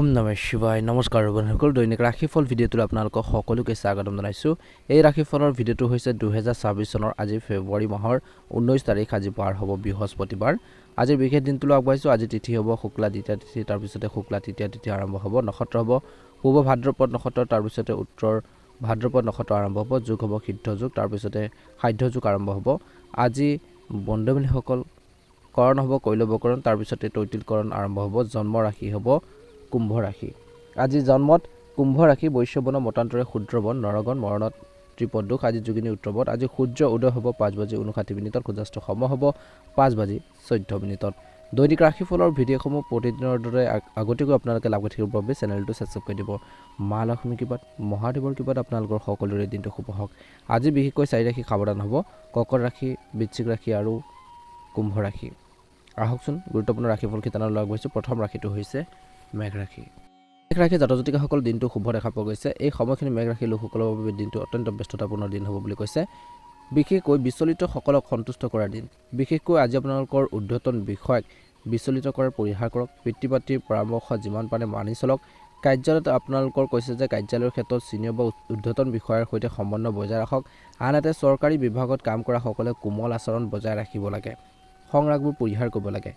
ওম নমঃ শিৱায়। নমস্কাৰ বন্ধুসকল, দৈনিক ৰাশিফল ভিডিঅ'টোলৈ আপোনালোকক সকলোকে স্বাগতম জনাইছোঁ। এই ৰাশিফলৰ ভিডিঅ'টো হৈছে 2026 চনৰ আজি ফেব্ৰুৱাৰী মাহৰ 19 তাৰিখ। আজি পাৰ হ'ব বৃহস্পতিবাৰ। আজিৰ বিশেষ দিনটোলৈ আগবাঢ়িছোঁ। আজি তিথি হ'ব শুক্লা দ্বিতীয়া তিথি, তাৰপিছতে শুক্লা তৃতীয়া তিথি আৰম্ভ হ'ব। নক্ষত্ৰ হ'ব পূব ভাদ্ৰপদ নক্ষত্ৰ, তাৰপিছতে উত্তৰ ভাদ্ৰপদ নক্ষত্ৰ আৰম্ভ হ'ব। যোগ হ'ব সিদ্ধ যোগ, তাৰপিছতে সাধ্য যোগ আৰম্ভ হ'ব। আজি বন্ধুবান্ধৱীসকল কৰণ হ'ব কৈলৱকৰণ, তাৰপিছতে তৈতিলকৰণ আৰম্ভ হ'ব। জন্ম ৰাশি হ'ব কুম্ভ ৰাশি। আজি জন্মত কুম্ভ ৰাশি, বৈশ্যবন মতান্তৰে ক্ষুদ্ৰবন, নৰগণ মৰণত ত্ৰিপদোষ। আজি যোগিনী উত্তৰবত। আজি সূৰ্য উদয় হ'ব 5:59 সূৰ্যাস্ত সময় হ'ব 5:14 দৈনিক ৰাশিফলৰ ভিডিঅ'সমূহ প্ৰতিদিনৰ দৰে আগতীয়াকৈ আপোনালোকে লাভ কৰি থাকিবৰ বাবে চেনেলটো ছাবস্ক্ৰাইব কৰি দিব। মা লক্ষ্মী কৃপাত, মহাদেৱৰ কৃপাত আপোনালোকৰ সকলোৰে দিনটো শুভ হওক। আজি বিশেষকৈ 4 ৰাশি সাৱধান হ'ব: কৰ্কট ৰাশি, বৃশ্চিক ৰাশি আৰু কুম্ভ ৰাশি। আহকচোন গুৰুত্বপূৰ্ণ ৰাশিফল শিতানলৈ আগবাঢ়িছোঁ। প্ৰথম ৰাশিটো হৈছে মেঘ ৰাশি। মেঘ ৰাশি জাতক জাতিকাসকল দিনটো শুভ দেখা পোৱা গৈছে। এই সময়খিনি মেঘ ৰাশিৰ লোকসকলৰ বাবে দিনটো অত্যন্ত ব্যস্ততাপূৰ্ণ দিন হ'ব বুলি কৈছে। বিশেষকৈ বিচলিতসকলক সন্তুষ্ট কৰাৰ দিন। বিশেষকৈ আজি আপোনালোকৰ ঊৰ্ধ্বতন বিষয়াক বিচলিত কৰাৰ পৰিহাৰ কৰক। পিতৃ মাতৃৰ পৰামৰ্শ যিমান পাৰে মানি চলক। কাৰ্যালয়ত আপোনালোকৰ কৈছে যে কাৰ্যালয়ৰ ক্ষেত্ৰত চিনিয়ৰ বা ঊৰ্ধ্বতন বিষয়াৰ সৈতে সম্বন্ধ বজাই ৰাখক। আনহাতে চৰকাৰী বিভাগত কাম কৰা সকলে কোমল আচৰণ বজাই ৰাখিব লাগে। সংৰাগবোৰ পৰিহাৰ কৰিব লাগে।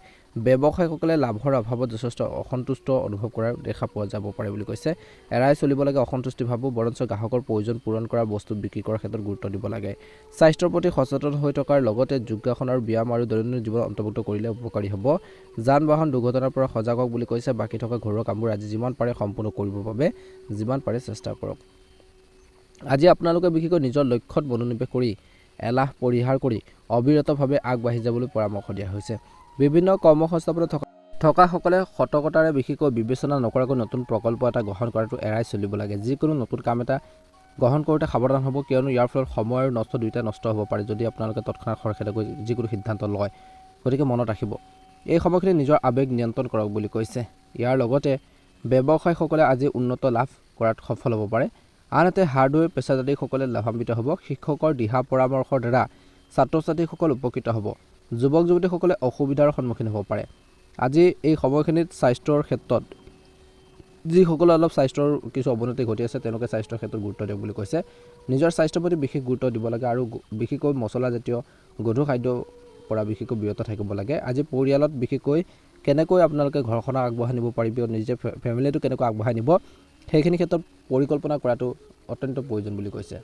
ব্যৱসায়ীসকলে লাভৰ অভাৱত যথেষ্ট অসন্তুষ্ট অনুভৱ কৰা দেখা পোৱা যাব পাৰে বুলি কৈছে। এৰাই চলিব লাগে অসন্তুষ্টি ভাবো, বৰঞ্চ গ্ৰাহকৰ প্ৰয়োজন পূৰণ কৰা বস্তু বিক্ৰী কৰাৰ ক্ষেত্ৰত গুৰুত্ব দিব লাগে। স্বাস্থ্যৰ প্ৰতি সচেতন হৈ থকাৰ লগতে যোগাসন আৰু ব্যায়াম আৰু দৈনন্দিন জীৱন অন্তৰ্ভুক্ত কৰিলে উপকাৰী হ'ব। যান বাহন দুৰ্ঘটনাৰ পৰা সজাগ হওক বুলি কৈছে। বাকী থকা ঘৰুৱা কামবোৰ আজি যিমান পাৰে সম্পূৰ্ণ কৰিবৰ বাবে যিমান পাৰে চেষ্টা কৰক। আজি আপোনালোকে বিশেষকৈ নিজৰ লক্ষ্যত মনোনিৱেশ কৰি এলাহ পৰিহাৰ কৰি অবিৰতভাৱে আগবাঢ়ি যাবলৈ পৰামৰ্শ দিয়া হৈছে। বিভিন্ন কৰ্মসংস্থাপনত থকা সকলে সতৰ্কতাৰে বিশেষকৈ বিবেচনা নকৰাকৈ নতুন প্ৰকল্প এটা গ্ৰহণ কৰাটো এৰাই চলিব লাগে। যিকোনো নতুন কাম এটা গ্ৰহণ কৰোঁতে সাৱধান হ'ব, কিয়নো ইয়াৰ ফলত সময় আৰু দুয়োটাই নষ্ট হ'ব পাৰে যদি আপোনালোকে তৎক্ষণাত খৰখেদাকৈ যিকোনো সিদ্ধান্ত লয়। গতিকে মনত ৰাখিব, এই সময়খিনি নিজৰ আৱেগ নিয়ন্ত্ৰণ কৰক বুলি কৈছে। ইয়াৰ লগতে ব্যৱসায়ীসকলে আজি উন্নত লাভ কৰাত সফল হ'ব পাৰে। আনহাতে হাৰ্ডৱেৰ পেছাদাৰীসকলে লাভান্বিত হ'ব। শিক্ষকৰ দিহা পৰামৰ্শৰ দ্বাৰা ছাত্ৰ ছাত্ৰীসকল উপকৃত হ'ব। যুৱক যুৱতীসকলে অসুবিধাৰ সন্মুখীন হ'ব পাৰে। আজি এই সময়খিনিত স্বাস্থ্যৰ ক্ষেত্ৰত যিসকলে অলপ স্বাস্থ্যৰ কিছু অৱনতি ঘটি আছে তেওঁলোকে স্বাস্থ্যৰ ক্ষেত্ৰত গুৰুত্ব দিয়ক বুলি কৈছে। নিজৰ স্বাস্থ্যৰ প্ৰতি বিশেষ গুৰুত্ব দিব লাগে আৰু বিশেষকৈ মছলাজাতীয় গধুৰ খাদ্যৰ পৰা বিশেষকৈ বিৰত থাকিব লাগে। আজি পৰিয়ালত বিশেষকৈ কেনেকৈ আপোনালোকে ঘৰখনক আগবঢ়াই নিব পাৰিব, নিজে ফেমিলিটো কেনেকৈ আগবঢ়াই নিব, সেইখিনি ক্ষেত্ৰত পৰিকল্পনা কৰাটো অত্যন্ত প্ৰয়োজন বুলি কৈছে।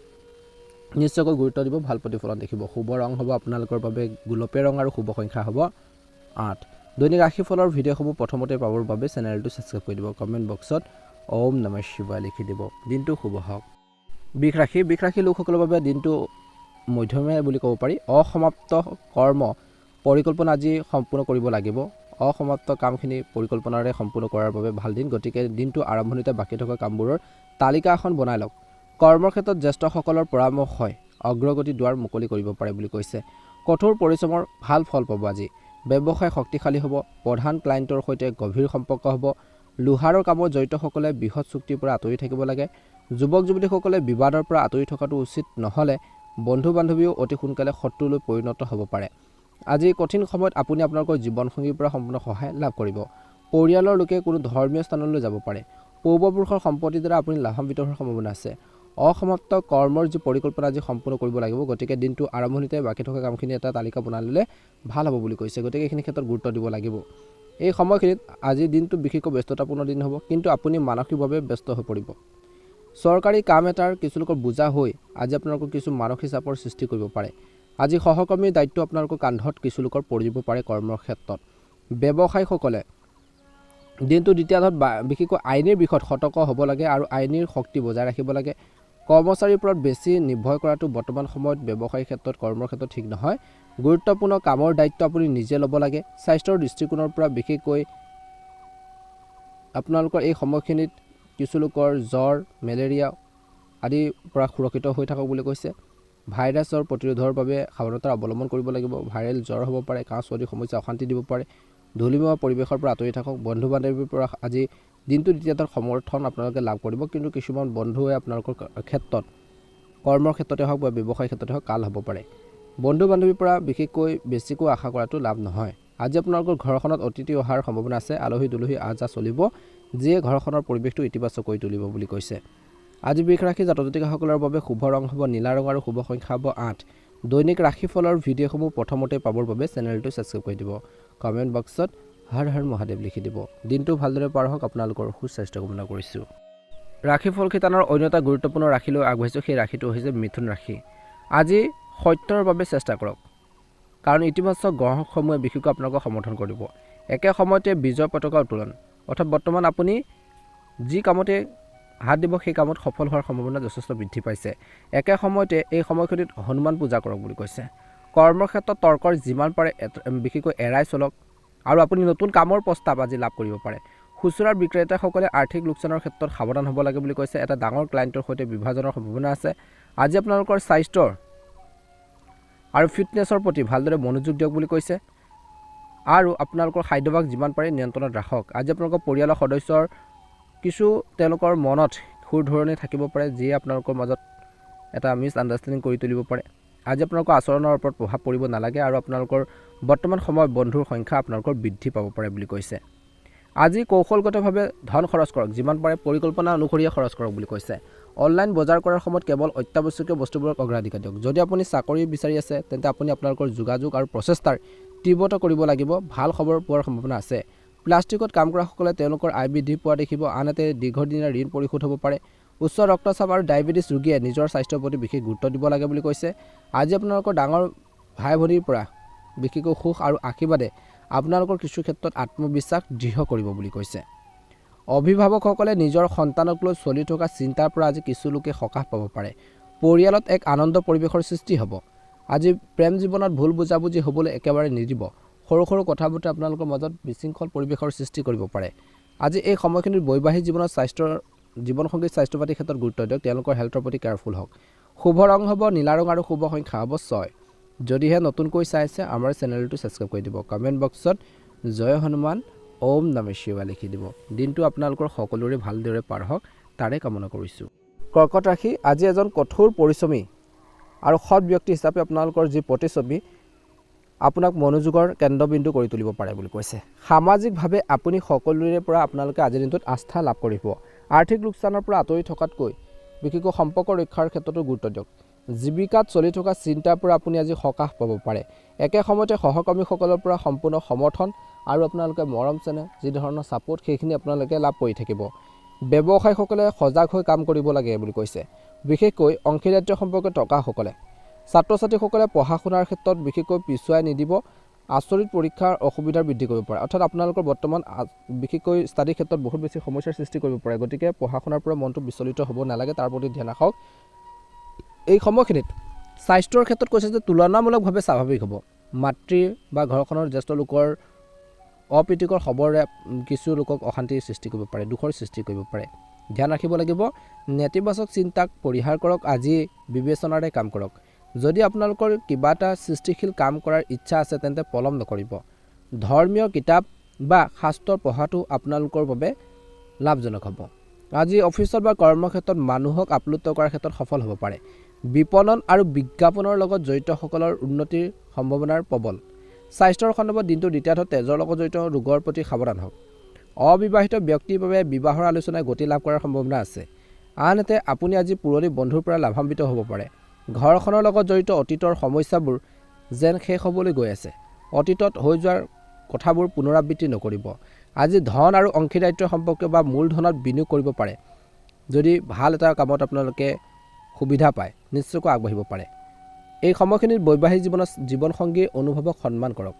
নিশ্চয়কৈ গুৰুত্ব দিব, ভাল প্ৰতিফলন দেখিব। শুভ ৰং হ'ব আপোনালোকৰ বাবে গোলপীয়া ৰং আৰু শুভ সংখ্যা হ'ব 8। দৈনিক ৰাশিফলৰ ভিডিঅ'সমূহ প্ৰথমতে পাবৰ বাবে চেনেলটো ছাবস্ক্ৰাইব কৰি দিব। কমেণ্ট বক্সত ওম নমঃ শিৱায় লিখি দিব। দিনটো শুভ হওক। বৃষ ৰাশি লোকসকলৰ বাবে দিনটো মধ্যমীয়া বুলি ক'ব পাৰি। অসমাপ্ত কৰ্ম পৰিকল্পনা আজি সম্পূৰ্ণ কৰিব লাগিব। অসমাপ্ত কামখিনি পৰিকল্পনাৰে সম্পূৰ্ণ কৰাৰ বাবে ভাল দিন। গতিকে দিনটো আৰম্ভণিতে বাকী থকা কামবোৰৰ তালিকা এখন বনাই লওক। কৰ্মৰ ক্ষেত্ৰত জ্যেষ্ঠসকলৰ পৰামৰ্শই অগ্ৰগতি দুৱাৰ মুকলি কৰিব পাৰে বুলি কৈছে। কঠোৰ পৰিশ্ৰমৰ ভাল ফল পাব আজি। ব্যৱসায় শক্তিশালী হ'ব। প্ৰধান ক্লায়েণ্টৰ সৈতে গভীৰ সম্পৰ্ক হ'ব। লোহাৰৰ কামত জড়িতসকলে বৃহৎ চুক্তিৰ পৰা আঁতৰি থাকিব লাগে। যুৱক যুৱতীসকলে বিবাদৰ পৰা আঁতৰি থকাটো উচিত, নহ'লে বন্ধু বান্ধৱীও অতি সোনকালে শত্ৰুলৈ পৰিণত হ'ব পাৰে। আজি কঠিন সময়ত আপুনি আপোনালোকৰ জীৱনসংগীৰ পৰা সম্পূৰ্ণ সহায় লাভ কৰিব। পৰিয়ালৰ লোকে কোনো ধৰ্মীয় স্থানলৈ যাব পাৰে। পূৰ্বপুৰুষৰ সম্পত্তিৰ দ্বাৰা আপুনি লাভান্বিত হোৱাৰ সম্ভাৱনা আছে। অসমাপ্ত কৰ্মৰ যি পৰিকল্পনা আজি সম্পূৰ্ণ কৰিব লাগিব। গতিকে দিনটো আৰম্ভণিতে বাকী থকা কামখিনি এটা তালিকা বনাই ল'লে ভাল হ'ব বুলি কৈছে। গতিকে এইখিনি ক্ষেত্ৰত গুৰুত্ব দিব লাগিব। এই সময়খিনিত আজিৰ দিনটো বিশেষকৈ ব্যস্ততাপূৰ্ণ দিন হ'ব, কিন্তু আপুনি মানসিকভাৱে ব্যস্ত হৈ পৰিব। চৰকাৰী কাম এটাৰ কিছুলোকৰ বোজা হৈ আজি আপোনালোকৰ কিছু মানসিক চাপৰ সৃষ্টি কৰিব পাৰে। আজি সহকৰ্মীৰ দায়িত্ব আপোনালোকৰ কান্ধত কিছুলোকৰ পৰিব পাৰে। কৰ্মৰ ক্ষেত্ৰত ব্যৱসায়ীসকলে দিনটো দ্বিতীয়াৰ্ধত বিশেষকৈ আইনীৰ বিষয়ত সতৰ্ক হ'ব লাগে আৰু আইনীৰ শক্তি বজাই ৰাখিব লাগে। কৰ্মচাৰীৰ ওপৰত বেছি নিৰ্ভৰ কৰাটো বৰ্তমান সময়ত ব্যৱসায়িক ক্ষেত্ৰত কৰ্মৰ ক্ষেত্ৰত ঠিক নহয়। গুৰুত্বপূৰ্ণ কামৰ দায়িত্ব আপুনি নিজে ল'ব লাগে। স্বাস্থ্যৰ দৃষ্টিকোণৰ পৰা বিশেষকৈ আপোনালোকৰ এই সময়খিনিত কিছুলোকৰ জ্বৰ, মেলেৰিয়া আদিৰ পৰা সুৰক্ষিত হৈ থাকক বুলি কৈছে। ভাইৰাছৰ প্ৰতিৰোধৰ বাবে সাৱধানতা অৱলম্বন কৰিব লাগিব। ভাইৰেল জ্বৰ হ'ব পাৰে, কাহ চৰ্দিৰ সমস্যা অশান্তি দিব পাৰে। ধূলিময় পৰিৱেশৰ পৰা আঁতৰি থাকক। বন্ধু বান্ধৱীৰ পৰা আজি দিনটো দ্বিতীয়তৰ সমৰ্থন আপোনালোকে লাভ কৰিব, কিন্তু কিছুমান বন্ধুৱে আপোনালোকৰ ক্ষেত্ৰত কৰ্মৰ ক্ষেত্ৰতে হওক বা ব্যৱসায়ৰ ক্ষেত্ৰতে হওক কাল হ'ব পাৰে। বন্ধু বান্ধৱীৰ পৰা বিশেষকৈ বেছিকৈ আশা কৰাটো লাভ নহয়। আজি আপোনালোকৰ ঘৰখনত অতিথি অহাৰ সম্ভাৱনা আছে। আলহী দুলহী আজা চলিব, যিয়ে ঘৰখনৰ পৰিৱেশটো ইতিবাচক কৰি তুলিব বুলি কৈছে। আজি বৃষ ৰাশি জাতক জাতিকাসকলৰ বাবে শুভ ৰং হ'ব নীলা ৰং আৰু শুভ সংখ্যা হ'ব 8। দৈনিক ৰাশিফলৰ ভিডিঅ'সমূহ প্ৰথমতে পাবৰ বাবে চেনেলটো ছাবস্ক্ৰাইব কৰি দিব। কমেণ্ট বক্সত হৰ হৰ মহাদেৱ লিখি দিব। দিনটো ভালদৰে পাৰ হওক, আপোনালোকৰ সুস্বাস্থ্য কামনা কৰিছোঁ। ৰাশিফল শিতানৰ অন্য এটা গুৰুত্বপূৰ্ণ ৰাশিলৈ আগবাঢ়িছোঁ, সেই ৰাশিটো হৈছে মিথুন ৰাশি। আজি সত্যৰ বাবে চেষ্টা কৰক, কাৰণ ইতিবাচক গ্ৰহসমূহে বিশেষকৈ আপোনালোকক সমৰ্থন কৰিব। একে সময়তে বিজয় পতাকা উত্তোলন, অৰ্থাৎ বৰ্তমান আপুনি যি কামতে হাত দিব সেই কামত সফল হোৱাৰ সম্ভাৱনা যথেষ্ট বৃদ্ধি পাইছে। একে সময়তে এই সময়খিনিত হনুমান পূজা কৰক বুলি কৈছে। কৰ্মক্ষেত্ৰত তৰ্কৰ যিমান পাৰে বিশেষকৈ এৰাই চলক, আৰু আপুনি নতুন কামৰ প্ৰস্তাৱ আজি লাভ কৰিব পাৰে। খুচুৰা বিক্ৰেতাসকলে আৰ্থিক লোকচানৰ ক্ষেত্ৰত সাৱধান হ'ব লাগে বুলি কৈছে। এটা ডাঙৰ ক্লায়েণ্টৰ সৈতে বিভাজনৰ সম্ভাৱনা আছে। আজি আপোনালোকৰ স্বাস্থ্যৰ আৰু ফিটনেছৰ প্ৰতি ভালদৰে মনোযোগ দিয়ক বুলি কৈছে, আৰু আপোনালোকৰ খাদ্যাভ্যাস যিমান পাৰে নিয়ন্ত্ৰণত ৰাখক। আজি আপোনালোকৰ পৰিয়ালৰ সদস্যৰ কিছু তেওঁলোকৰ মনত সুৰ ধৰণে থাকিব পাৰে, যিয়ে আপোনালোকৰ মাজত এটা মিছ আণ্ডাৰষ্টেণ্ডিং কৰি তুলিব পাৰে। আজি আপোনালোকৰ আচৰণৰ ওপৰত প্ৰভাৱ পৰিব নালাগে, আৰু আপোনালোকৰ বৰ্তমান সময়ত বন্ধুৰ সংখ্যা আপোনালোকৰ বৃদ্ধি পাব পাৰে বুলি কৈছে। আজি কৌশলগতভাৱে ধন খৰচ কৰক, যিমান পাৰে পৰিকল্পনা অনুসৰিয়ে খৰচ কৰক বুলি কৈছে। অনলাইন বজাৰ কৰাৰ সময়ত কেৱল অত্যাৱশ্যকীয় বস্তুবোৰক অগ্ৰাধিকাৰ দিয়ক। যদি আপুনি চাকৰি বিচাৰি আছে তেন্তে আপুনি আপোনালোকৰ যোগাযোগ আৰু প্ৰচেষ্টাৰ তীব্ৰতা কৰিব লাগিব। ভাল খবৰ পোৱাৰ সম্ভাৱনা আছে। প্লাষ্টিকত কাম কৰাসকলে তেওঁলোকৰ আয় বৃদ্ধি পোৱা দেখিব। আনহাতে দীৰ্ঘদিনীয়া ঋণ পৰিশোধ হ'ব পাৰে। উচ্চ ৰক্তচাপ আৰু ডায়েবেটিছ ৰোগীয়ে নিজৰ স্বাস্থ্যৰ প্ৰতি বিশেষ গুৰুত্ব দিব লাগে বুলি কৈছে। আজি আপোনালোকৰ ডাঙৰ ভাই ভনীৰ পৰা বিশেষকৈ সুখ আৰু আশীৰ্বাদে আপোনালোকৰ কিছু ক্ষেত্ৰত আত্মবিশ্বাস দৃঢ় কৰিব বুলি কৈছে। অভিভাৱকসকলে নিজৰ সন্তানক লৈ চলি থকা চিন্তাৰ পৰা আজি কিছু লোকে সকাহ পাব পাৰে। পৰিয়ালত এক আনন্দ পৰিৱেশৰ সৃষ্টি হ'ব। আজি প্ৰেম জীৱনত ভুল বুজাবুজি হ'বলৈ একেবাৰে নিদিব। সৰু সৰু কথাবোৰে আপোনালোকৰ মাজত বিশৃংখল পৰিৱেশৰ সৃষ্টি কৰিব পাৰে। আজি এই সময়খিনিত বৈবাহিক জীৱনত জীৱনসংগীৰ স্বাস্থ্য পাতিৰ ক্ষেত্ৰত গুৰুত্ব দিয়ক। তেওঁলোকৰ হেল্থৰ প্ৰতি কেয়াৰফুল হওক। শুভ ৰং হ'ব নীলা ৰং আৰু শুভ সংখ্যা হ'ব 6। যদিহে নতুনকৈ চাইছে আমাৰ চেনেলটো ছাবস্ক্ৰাইব কৰি দিব। কমেণ্ট বক্সত জয় হনুমান ওম নমঃ শিৱায় লিখি দিব। দিনটো আপোনালোকৰ সকলোৰে ভালদৰে পাৰ হওক, তাৰে কামনা কৰিছোঁ। কৰ্কট ৰাশি, আজি এজন কঠোৰ পৰিশ্ৰমী আৰু সৎ ব্যক্তি হিচাপে আপোনালোকৰ যি প্ৰতিচ্ছবি আপোনাক মনোযোগৰ কেন্দ্ৰবিন্দু কৰি তুলিব পাৰে বুলি কৈছে। সামাজিকভাৱে আপুনি সকলোৰে পৰা আপোনালোকে আজিৰ দিনটোত আস্থা লাভ কৰিব। আৰ্থিক লোকচানৰ পৰা আঁতৰি থকাতকৈ বিশেষকৈ সম্পৰ্ক ৰক্ষাৰ ক্ষেত্ৰতো গুৰুত্ব দিয়ক। জীৱিকাত চলি থকা চিন্তাৰ পৰা আপুনি আজি সকাহ পাব পাৰে। একে সময়তে সহকৰ্মীসকলৰ পৰা সম্পূৰ্ণ সমৰ্থন আৰু আপোনালোকে মৰম চেনেহ যি ধৰণৰ ছাপোৰ্ট সেইখিনি আপোনালোকে লাভ কৰি থাকিব। ব্যৱসায়ীসকলে সজাগ হৈ কাম কৰিব লাগে বুলি কৈছে। বিশেষকৈ অংশীদাৰিত্ব সম্পৰ্কে টকাসকলে ছাত্ৰ ছাত্ৰীসকলে পঢ়া শুনাৰ ক্ষেত্ৰত বিশেষকৈ পিছুৱাই নিদিব। আচৰিত পৰীক্ষাৰ অসুবিধাৰ বৃদ্ধি কৰিব পাৰে, অৰ্থাৎ আপোনালোকৰ বৰ্তমান বিশেষকৈ ষ্টাডিৰ ক্ষেত্ৰত বহুত বেছি সমস্যাৰ সৃষ্টি কৰিব পাৰে। গতিকে পঢ়া শুনাৰ পৰা মনটো বিচলিত হ'ব নালাগে, তাৰ প্ৰতি ধ্যান ৰাখক। এই সময়খিনিত স্বাস্থ্যৰ ক্ষেত্ৰত কৈছে যে তুলনামূলকভাৱে স্বাভাৱিক হ'ব। মাতৃ বা ঘৰখনৰ জ্যেষ্ঠ লোকৰ অপ্ৰীতিকৰ খবৰে কিছু লোকক অশান্তিৰ সৃষ্টি কৰিব পাৰে, দুখৰ সৃষ্টি কৰিব পাৰে। ধ্যান ৰাখিব লাগিব। নেতিবাচক চিন্তাক পৰিহাৰ কৰক। আজি বিবেচনাৰে কাম কৰক। যদি আপোনালোকৰ কিবা এটা সৃষ্টিশীল কাম কৰাৰ ইচ্ছা আছে তেন্তে পলম নকৰিব। ধৰ্মীয় কিতাপ বা শাস্ত্ৰ পঢ়াটো আপোনালোকৰ বাবে লাভজনক হ'ব। আজি অফিচত বা কৰ্মক্ষেত্ৰত মানুহক আপ্লুত কৰাৰ ক্ষেত্ৰত সফল হ'ব পাৰে। বিপণন আৰু বিজ্ঞাপনৰ লগত জড়িতসকলৰ উন্নতিৰ সম্ভাৱনাৰ প্ৰবল। স্বাস্থ্যৰ সন্দৰ্ভত দিনটোৰ দ্বিতীয়াৰ্ধত তেজৰ লগত জড়িত ৰোগৰ প্ৰতি সাৱধান হওক। অবিবাহিত ব্যক্তিৰ বাবে বিবাহৰ আলোচনাই গতি লাভ কৰাৰ সম্ভাৱনা আছে। আনহাতে আপুনি আজি পুৰণি বন্ধুৰ পৰা লাভান্বিত হ'ব পাৰে। ঘৰখনৰ লগত জড়িত অতীতৰ সমস্যাবোৰ যেন শেষ হ'বলৈ গৈ আছে। অতীতত হৈ যোৱাৰ কথাবোৰ পুনৰাবৃত্তি নকৰিব। আজি ধন আৰু অংশীদাৰিত্ব সম্পৰ্কীয় বা মূলধনত বিনিয়োগ কৰিব পাৰে। যদি ভাল এটা কামত আপোনালোকে সুবিধা পায় নিশ্চয়কৈ আগবাঢ়িব পাৰে। এই সময়খিনিত বৈবাহিক জীৱনত জীৱনসংগীৰ অনুভৱক সন্মান কৰক।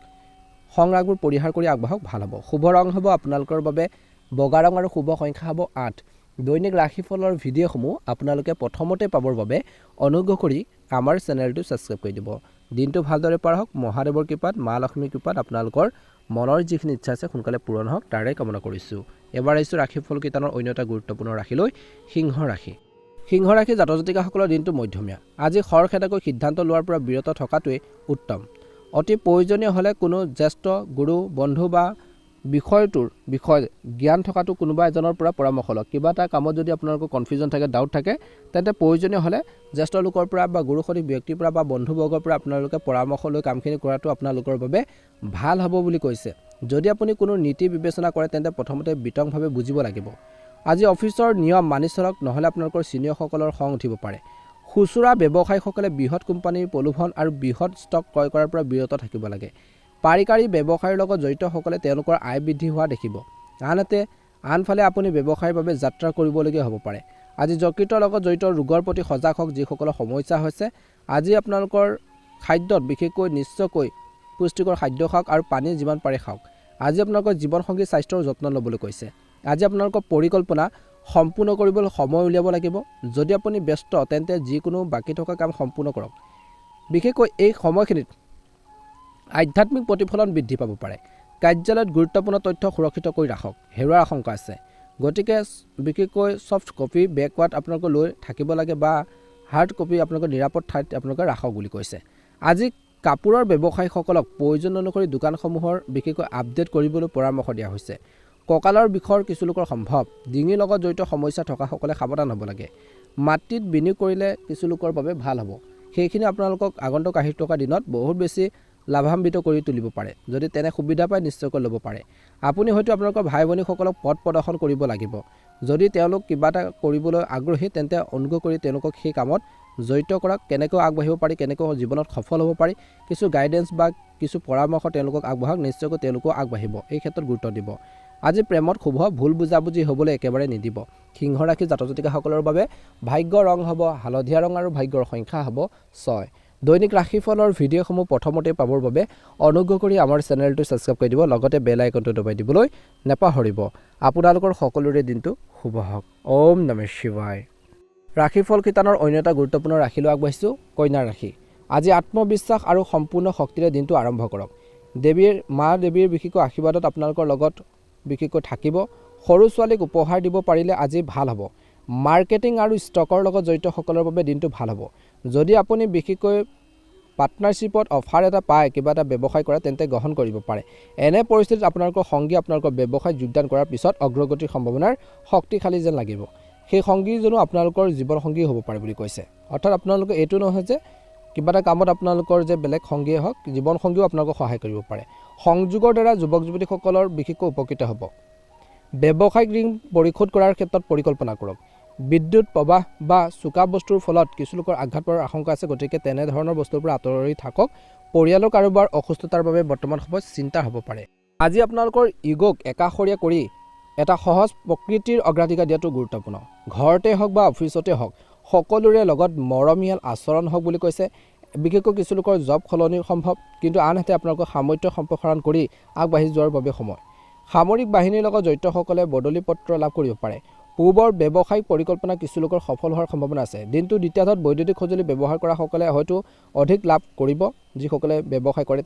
সংৰাগবোৰ পৰিহাৰ কৰি আগবাঢ়ক, ভাল হ'ব। শুভ ৰং হ'ব আপোনালোকৰ বাবে বগা ৰং আৰু শুভ সংখ্যা হ'ব 8। দৈনিক ৰাশিফলৰ ভিডিঅ'সমূহ আপোনালোকে প্ৰথমতে পাবৰ বাবে অনুগ্ৰহ কৰি আমাৰ চেনেলটো ছাবস্ক্ৰাইব কৰি দিব। দিনটো ভালদৰে পাৰ হওক। মহাদেৱৰ কৃপাত, মা লক্ষ্মীৰ কৃপাত আপোনালোকৰ মনৰ যিখিনি ইচ্ছা আছে সোনকালে পূৰণ হওক, তাৰে কামনা কৰিছোঁ। এবাৰ আহিছোঁ ৰাশিফল কিতানৰ অন্য এটা গুৰুত্বপূৰ্ণ ৰাশিলৈ, সিংহ ৰাশি। সিংহ ৰাশি জাতক জাতিকাসকলৰ দিনটো মধ্যমীয়া। আজি খৰখেদাকৈ সিদ্ধান্ত লোৱাৰ পৰা বিৰত থকাটোৱেই উত্তম। অতি প্ৰয়োজনীয় হ'লে কোনো জ্যেষ্ঠ গুৰু বন্ধু বা বিষয়টোৰ বিষয়ে জ্ঞান থকাটো কোনোবা এজনৰ পৰা পৰামৰ্শ লওক। কিবা এটা কামত যদি আপোনালোকৰ কনফিউজন থাকে, ডাউট থাকে, তেন্তে প্ৰয়োজনীয় হ'লে জ্যেষ্ঠ লোকৰ পৰা বা গুৰু সদৃশ ব্যক্তিৰ পৰা বা বন্ধুবৰ্গৰ পৰা আপোনালোকে পৰামৰ্শ লৈ কামখিনি কৰাটো আপোনালোকৰ বাবে ভাল হ'ব বুলি কৈছে। যদি আপুনি কোনো নীতি বিবেচনা কৰে তেন্তে প্ৰথমতে বিতংভাৱে বুজিব লাগিব। আজি অফিচৰ নিয়ম মানি চলক, নহ'লে আপোনালোকৰ ছিনিয়ৰসকলৰ খং উঠিব পাৰে। খুচুৰা ব্যৱসায়ীসকলে বৃহৎ কোম্পানীৰ প্ৰলোভন আৰু বৃহৎ ষ্টক ক্ৰয় কৰাৰ পৰা বিৰত থাকিব লাগে। পাৰিকাৰী ব্যৱসায়ৰ লগত জড়িতসকলে তেওঁলোকৰ আয় বৃদ্ধি হোৱা দেখিব। আনফালে আপুনি ব্যৱসায়ৰ বাবে যাত্ৰা কৰিবলগীয়া হ'ব পাৰে। আজি যকৃতৰ লগত জড়িত ৰোগৰ প্ৰতি সজাগ হওক যিসকলৰ সমস্যা হৈছে। আজি আপোনালোকৰ খাদ্যত বিশেষকৈ নিশ্চয়কৈ পুষ্টিকৰ খাদ্য খাওক আৰু পানী যিমান পাৰে খাওক। আজি আপোনালোকৰ জীৱনসংগী স্বাস্থ্যৰ যত্ন ল'বলৈ কৈছে। আজি আপোনালোকৰ পৰিকল্পনা সম্পূৰ্ণ কৰিবলৈ সময় উলিয়াব লাগিব। যদি আপুনি ব্যস্ত তেন্তে যিকোনো বাকী থকা কাম সম্পূৰ্ণ কৰক। বিশেষকৈ এই সময়খিনিত আধ্যাত্মিক প্ৰতিফলন বৃদ্ধি পাব পাৰে। কাৰ্যালয়ত গুৰুত্বপূৰ্ণ তথ্য সুৰক্ষিত কৰি ৰাখক, হেৰুৱাৰ আশংকা আছে। গতিকে বিশেষকৈ ছফ্ট কপি বেকৱাৰ্ড আপোনালোকে লৈ থাকিব লাগে বা হাৰ্ড কপি আপোনালোকৰ নিৰাপদ ঠাইত আপোনালোকে ৰাখক বুলি কৈছে। আজি কাপোৰৰ ব্যৱসায়ীসকলক প্ৰয়োজন অনুসৰি দোকানসমূহৰ বিশেষকৈ আপডেট কৰিবলৈ পৰামৰ্শ দিয়া হৈছে। কঁকালৰ বিষৰ কিছু লোকৰ সম্ভৱ। ডিঙিৰ লগত জড়িত সমস্যা থকাসকলে সাৱধান হ'ব লাগে। মাটিত বিনিয়োগ কৰিলে কিছু লোকৰ বাবে ভাল হ'ব। সেইখিনি আপোনালোকক আগন্তুক আহি থকা দিনত বহুত বেছি লাভান্বিত কৰি তুলিব পাৰে। যদি তেনে সুবিধা পায় নিশ্চয়কৈ ল'ব পাৰে। আপুনি হয়তো আপোনালোকৰ ভাই ভনীসকলক পথ প্ৰদৰ্শন কৰিব লাগিব। যদি তেওঁলোক কিবা এটা কৰিবলৈ আগ্ৰহী তেন্তে অনুগ্ৰহ কৰি তেওঁলোকক সেই কামত জড়িত কৰক। কেনেকৈ আগবাঢ়িব পাৰি, কেনেকৈ জীৱনত সফল হ'ব পাৰি, কিছু গাইডেন্স বা কিছু পৰামৰ্শ তেওঁলোকক আগবঢ়াওক। নিশ্চয়কৈ তেওঁলোকেও আগবাঢ়িব। এই ক্ষেত্ৰত গুৰুত্ব দিব। আজি প্ৰেমত শুভ ভুল বুজাবুজি হ'বলৈ একেবাৰে নিদিব। সিংহ ৰাশি জাতক জাতিকাসকলৰ বাবে ভাগ্যৰ ৰং হ'ব হালধীয়া ৰং আৰু ভাগ্যৰ সংখ্যা হ'ব 6। দৈনিক ৰাশিফলৰ ভিডিঅ'সমূহ প্ৰথমতে পাবৰ বাবে অনুগ্ৰহ কৰি আমাৰ চেনেলটো ছাবস্ক্ৰাইব কৰি দিব, লগতে বেল আইকনটো দবাই দিবলৈ নেপাহৰিব। আপোনালোকৰ সকলোৰে দিনটো শুভ হওক। ওম নমঃ শিৱায়। ৰাশিফল কিতানৰ অন্য এটা গুৰুত্বপূৰ্ণ ৰাশিলৈ আগবাঢ়িছোঁ, কন্যা ৰাশি। আজি আত্মবিশ্বাস আৰু সম্পূৰ্ণ শক্তিৰে দিনটো আৰম্ভ কৰক। মা দেৱীৰ বিশেষকৈ আশীৰ্বাদত আপোনালোকৰ লগত বিশেষকৈ থাকিব। সৰু ছোৱালীক উপহাৰ দিব পাৰিলে আজি ভাল হ'ব। মাৰ্কেটিং আৰু ষ্টকৰ লগত জড়িতসকলৰ বাবে দিনটো ভাল হ'ব। যদি আপুনি বিশেষকৈ পাৰ্টনাৰশ্বিপত অফাৰ এটা পায়, কিবা এটা ব্যৱসায় কৰে, তেন্তে গ্ৰহণ কৰিব পাৰে। এনে পৰিস্থিতিত আপোনালোকৰ সংগী আপোনালোকৰ ব্যৱসায়ত যোগদান কৰাৰ পিছত অগ্ৰগতিৰ সম্ভাৱনাৰ শক্তিশালী যেন লাগিব। সেই সংগীজনো আপোনালোকৰ জীৱনসংগী হ'ব পাৰে বুলি কৈছে। অৰ্থাৎ আপোনালোকে এইটো নহয় যে কিবা এটা কামত আপোনালোকৰ যে বেলেগ সংগীয়ে হওক, জীৱনসংগীও আপোনালোকক সহায় কৰিব পাৰে। সংযোগৰ দ্বাৰা যুৱক যুৱতীসকলৰ বিশেষকৈ উপকৃত হ'ব। ব্যৱসায়িক ঋণ পৰিশোধ কৰাৰ ক্ষেত্ৰত পৰিকল্পনা কৰক। বিদ্যুৎ প্ৰবাহ বা চোকা বস্তুৰ ফলত কিছু লোকৰ আঘাত পোৱাৰ আশংকা আছে। গতিকে তেনেধৰণৰ বস্তুৰ পৰা আঁতৰি থাকক। পৰিয়ালৰ কাৰোবাৰ অসুস্থতাৰ বাবে বৰ্তমান সময়ত চিন্তা হ'ব পাৰে। আজি আপোনালোকৰ ইগ'ক একাষৰীয়া কৰি এটা সহজ প্ৰকৃতিৰ অগ্ৰাধিকাৰ দিয়াটো গুৰুত্বপূৰ্ণ। ঘৰতে হওক বা অফিচতে হওক, সকলোৰে লগত মৰমীয়াল আচৰণ হওক বুলি কৈছে। বিশেষকৈ কিছু লোকৰ জব সলনি সম্ভৱ, কিন্তু আনহাতে আপোনালোকৰ সামৰ্থ্য সম্প্ৰসাৰণ কৰি আগবাঢ়ি যোৱাৰ বাবে সময়। সামৰিক বাহিনীৰ লগত জড়িতসকলে বদলি পত্ৰ লাভ কৰিব পাৰে। পূৰ্বৰ ব্যৱসায়িক পৰিকল্পনা কিছু লোকৰ সফল হোৱাৰ সম্ভাৱনা আছে। দিনটো দ্বিতীয়াৰ্ধত বৈদ্যুতিক সঁজুলি ব্যৱহাৰ কৰা সকলে হয়তো অধিক লাভ কৰিব। যিসকলে ব্যৱসায় কৰে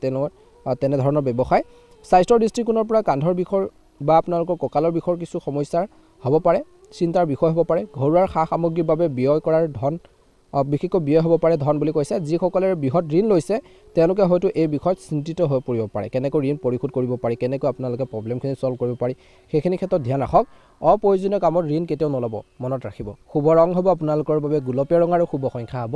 তেনেধৰণৰ ব্যৱসায়। স্বাস্থ্যৰ দৃষ্টিকোণৰ পৰা কান্ধৰ বিষৰ বা আপোনালোকৰ কঁকালৰ বিষৰ কিছু সমস্যাৰ হ'ব পাৰে, চিন্তাৰ বিষয় হ'ব পাৰে। ঘৰুৱা সা সামগ্ৰীৰ বাবে ব্যয় কৰাৰ ধন বিশেষকৈ ব্যয় হ'ব পাৰে ধন বুলি কৈছে। যিসকলে বৃহৎ ঋণ লৈছে তেওঁলোকে হয়তো এই বিষয়ত চিন্তিত হৈ পৰিব পাৰে। কেনেকৈ ঋণ পৰিশোধ কৰিব পাৰি, কেনেকৈ আপোনালোকে প্ৰব্লেমখিনি ছল্ভ কৰিব পাৰি, সেইখিনি ক্ষেত্ৰত ধ্যান ৰাখক। অপ্ৰয়োজনীয় কামত ঋণ কেতিয়াও নল'ব, মনত ৰাখিব। শুভ ৰং হ'ব আপোনালোকৰ বাবে গোলপীয়া ৰং আৰু শুভ সংখ্যা হ'ব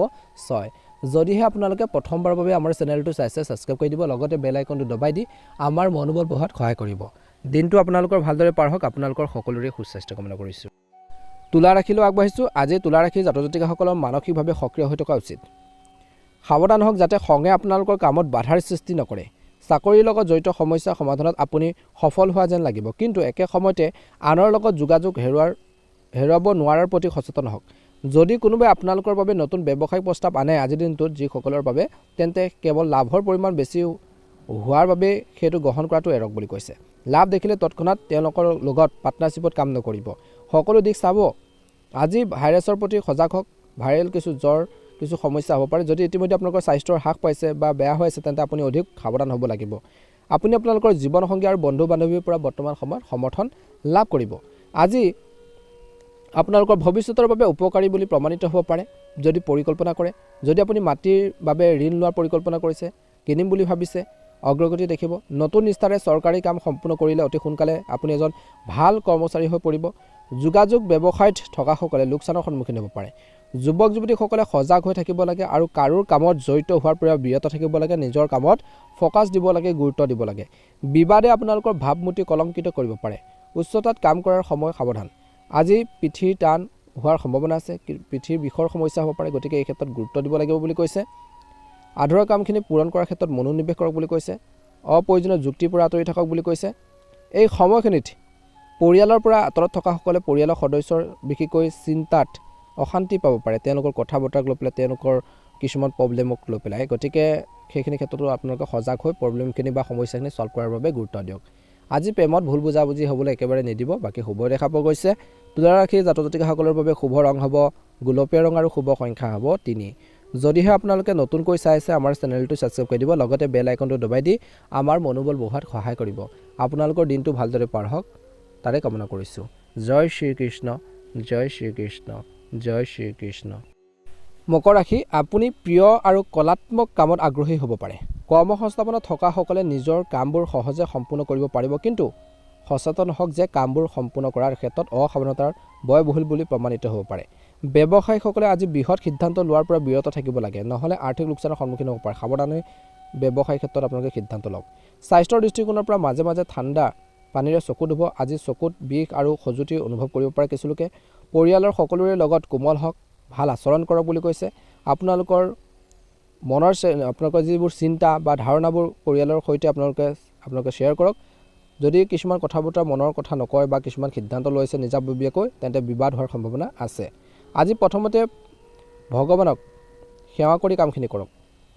6। যদিহে আপোনালোকে প্ৰথমবাৰৰ বাবে আমাৰ চেনেলটো চাইছে, ছাবস্ক্ৰাইব কৰি দিব, লগতে বেল আইকনটো দবাই দি আমাৰ মনোবল বঢ়োৱাত সহায় কৰিব। দিনটো আপোনালোকৰ ভালদৰে পাৰ হওক। আপোনালোকৰ সকলোৰে সুস্বাস্থ্য কামনা কৰিছোঁ। তুলা ৰাশিলৈ আগবাঢ়িছোঁ। আজি তুলা ৰাশিৰ জাতক জাতিকাসকলৰ মানসিকভাৱে সক্ৰিয় হৈ থকা উচিত। সাৱধান হওক যাতে খঙে আপোনালোকৰ কামত বাধাৰ সৃষ্টি নকৰে। চাকৰিৰ লগত জড়িত সমস্যা সমাধানত আপুনি সফল হোৱা যেন লাগিব, কিন্তু একে সময়তে আনৰ লগত যোগাযোগ হেৰুৱাব নোৱাৰাৰ প্ৰতি সচেতন হওক। যদি কোনোবাই আপোনালোকৰ বাবে নতুন ব্যৱসায়িক প্ৰস্তাৱ আনে আজিৰ দিনটোত যিসকলৰ বাবে, তেন্তে কেৱল লাভৰ পৰিমাণ বেছি হোৱাৰ বাবে সেইটো গ্ৰহণ কৰাটো এৰক বুলি কৈছে। লাভ দেখিলে তৎক্ষণাত তেওঁলোকৰ লগত পাৰ্টনাৰশ্বিপত কাম নকৰিব। সকলো দিশ চাব। আজি ভাইৰাছৰ প্ৰতি সজাগ হওক। ভাইৰেল কিছু জ্বৰ, কিছু সমস্যা হ'ব পাৰে। যদি ইতিমধ্যে আপোনালোকৰ স্বাস্থ্যৰ হ্ৰাস পাইছে বা বেয়া হৈ আছে, তেন্তে আপুনি অধিক সাৱধান হ'ব লাগিব। আপুনি আপোনালোকৰ জীৱনসংগী আৰু বন্ধু বান্ধৱীৰ পৰা বৰ্তমান সময়ত সমৰ্থন লাভ কৰিব। আজি আপোনালোকৰ ভৱিষ্যতৰ বাবে উপকাৰী বুলি প্ৰমাণিত হ'ব পাৰে যদি পৰিকল্পনা কৰে। যদি আপুনি মাটিৰ বাবে ঋণ লোৱাৰ পৰিকল্পনা কৰিছে, কিনিম বুলি ভাবিছে, অগ্ৰগতি দেখিব। নতুন নিষ্ঠাৰে চৰকাৰী কাম সম্পূৰ্ণ কৰিলে অতি সোনকালে আপুনি এজন ভাল কৰ্মচাৰী হৈ পৰিব। যোগাযোগ ব্যৱসায়ত থকাসকলে লোকচানৰ সন্মুখীন হ'ব পাৰে। যুৱক যুৱতীসকলে সজাগ হৈ থাকিব লাগে আৰু কাৰোৰ কামত জড়িত হোৱাৰ পৰা বিৰত থাকিব লাগে। নিজৰ কামত ফ'কাছ দিব লাগে, গুৰুত্ব দিব লাগে। বিবাদে আপোনালোকৰ ভাৱমূৰ্তি কলংকিত কৰিব পাৰে। উচ্চতাত কাম কৰাৰ সময় সাৱধান। আজি পিঠিৰ টান হোৱাৰ সম্ভাৱনা আছে, পিঠিৰ বিষৰ সমস্যা হ'ব পাৰে, গতিকে এই ক্ষেত্ৰত গুৰুত্ব দিব লাগিব বুলি কৈছে। আধৰুৱা কামখিনি পূৰণ কৰাৰ ক্ষেত্ৰত মনোনিৱেশ কৰক বুলি কৈছে। অপ্ৰয়োজনীয় যুক্তিৰ পৰা আঁতৰি থাকক বুলি কৈছে। এই সময়খিনিত পৰিয়ালৰ পৰা আঁতৰত থকাসকলে পৰিয়ালৰ সদস্যৰ বিশেষকৈ চিন্তাত অশান্তি পাব পাৰে, তেওঁলোকৰ কথা বতৰাক লৈ পেলাই, তেওঁলোকৰ কিছুমান প্ৰব্লেমক লৈ পেলাই। গতিকে সেইখিনি ক্ষেত্ৰতো আপোনালোকে সজাগ হৈ প্ৰব্লেমখিনি বা সমস্যাখিনি ছল্ভ কৰাৰ বাবে গুৰুত্ব দিয়ক। আজি প্ৰেমত ভুল বুজাবুজি হ'বলৈ একেবাৰে নিদিব। বাকী শুভ দেখা পোৱা গৈছে। তুলা ৰাশিৰ জাতক জাতিকাসকলৰ বাবে শুভ ৰং হ'ব গোলপীয়া ৰং আৰু শুভ সংখ্যা হ'ব 3। যদিহে আপোনালোকে নতুনকৈ চাই আছে আমাৰ চেনেলটো ছাবস্ক্ৰাইব কৰি দিব, লগতে বেল আইকনটো দবাই দি আমাৰ মনোবল বঢ়োৱাত সহায় কৰিব। আপোনালোকৰ দিনটো ভালদৰে পাৰ হওক তাৰে কামনা কৰিছোঁ। জয় শ্ৰীকৃষ্ণ, জয় শ্ৰীকৃষ্ণ, জয় শ্ৰীকৃষ্ণ। মকৰ ৰাশি, আপুনি প্ৰিয় আৰু কলাত্মক কামত আগ্ৰহী হ'ব পাৰে। কৰ্মসংস্থাপনত থকাসকলে নিজৰ কামবোৰ সহজে সম্পূৰ্ণ কৰিব পাৰিব, কিন্তু সচেতন হওক যে কামবোৰ সম্পূৰ্ণ কৰাৰ ক্ষেত্ৰত অসাৱধানতাৰ ব্যয়বহুল বুলি প্ৰমাণিত হ'ব পাৰে। ব্যৱসায়ীসকলে আজি বৃহৎ সিদ্ধান্ত লোৱাৰ পৰা বিৰত থাকিব লাগে, নহ'লে আৰ্থিক লোকচানৰ সন্মুখীন হ'ব পাৰে। সাৱধানে ব্যৱসায়িক ক্ষেত্ৰত আপোনালোকে সিদ্ধান্ত লওক। স্বাস্থ্যৰ দৃষ্টিকোণৰ পৰা মাজে মাজে ঠাণ্ডা পানীৰে চকু ধুব। আজি চকুত বিষ আৰু খজুৱতি অনুভৱ কৰিব পাৰে কিছুলোকে। পৰিয়ালৰ সকলোৰে লগত কোমল হওক, ভাল আচৰণ কৰক বুলি কৈছে। আপোনালোকৰ মনৰ আপোনালোকৰ যিবোৰ চিন্তা বা ধাৰণাবোৰ পৰিয়ালৰ সৈতে আপোনালোকে শ্বেয়াৰ কৰক। যদি কিছুমান কথা বতৰা মনৰ কথা নকয় বা কিছুমান সিদ্ধান্ত লৈছে নিজাববীয়াকৈ, তেন্তে বিবাদ হোৱাৰ সম্ভাৱনা আছে। আজি প্ৰথমতে ভগৱানক সেৱা কৰি কামখিনি কৰক।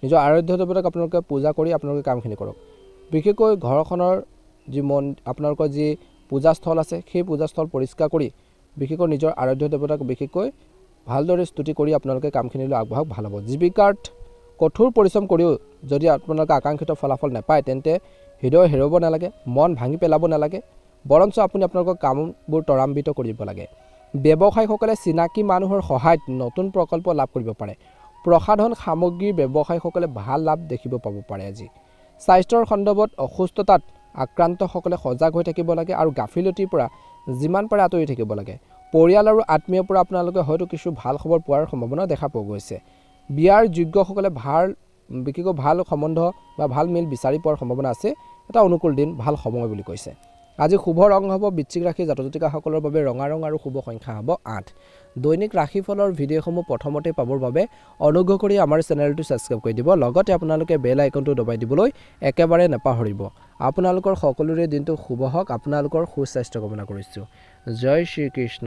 নিজৰ আৰাধ্য দেৱতাক আপোনালোকে পূজা কৰি আপোনালোকে কামখিনি কৰক। বিশেষকৈ ঘৰখনৰ আপোনালোকৰ যি পূজাস্থল আছে, সেই পূজাস্থল পৰিষ্কাৰ কৰি বিশেষকৈ নিজৰ আৰাধ্য দেৱতাক বিশেষকৈ ভালদৰে স্তুতি কৰি আপোনালোকে কামখিনিলৈ আগবঢ়াওক, ভাল হ'ব। জীৱিকাত কঠোৰ পৰিশ্ৰম কৰিও যদি আপোনালোকে আকাংক্ষিত ফলাফল নাপায়, তেন্তে হৃদয় হেৰুৱাব নালাগে, মন ভাঙি পেলাব নালাগে, বৰঞ্চ আপুনি আপোনালোকৰ কামবোৰ ত্বৰান্বিত কৰিব লাগে। ব্যৱসায়ীসকলে চিনাকি মানুহৰ সহায়ত নতুন প্ৰকল্প লাভ কৰিব পাৰে। প্ৰসাধন সামগ্ৰীৰ ব্যৱসায়ীসকলে ভাল লাভ দেখিব পাব পাৰে। আজি স্বাস্থ্যৰ সন্দৰ্ভত অসুস্থতাত আক্ৰান্তসকলে সজাগ হৈ থাকিব লাগে আৰু গাফিলতিৰ পৰা যিমান পাৰে আঁতৰি থাকিব লাগে। পৰিয়াল আৰু আত্মীয়ৰ পৰা আপোনালোকে হয়তো কিছু ভাল খবৰ পোৱাৰ সম্ভাৱনা দেখা পোৱা গৈছে। বিয়াৰ যোগ্যসকলে বিশেষকৈ ভাল সম্বন্ধ বা ভাল মিল বিচাৰি পোৱাৰ সম্ভাৱনা আছে। এটা অনুকূল দিন, ভাল সময় বুলি কৈছে। আজি শুভ ৰং হ'ব বৃশ্চিক ৰাশিৰ জাতক জাতিকাসকলৰ বাবে ৰঙা ৰং আৰু শুভ সংখ্যা হ'ব 8। দৈনিক ৰাশিফলৰ ভিডিঅ'সমূহ প্ৰথমতে পাবৰ বাবে অনুগ্ৰহ কৰি আমাৰ চেনেলটো ছাবস্ক্ৰাইব কৰি দিব, লগতে আপোনালোকে বেল আইকনটো দবাই দিবলৈ একেবাৰে নাপাহৰিব। আপোনালোকৰ সকলোৰে দিনটো শুভ হওক। আপোনালোকৰ সুস্বাস্থ্য কামনা কৰিছোঁ। জয় শ্ৰীকৃষ্ণ,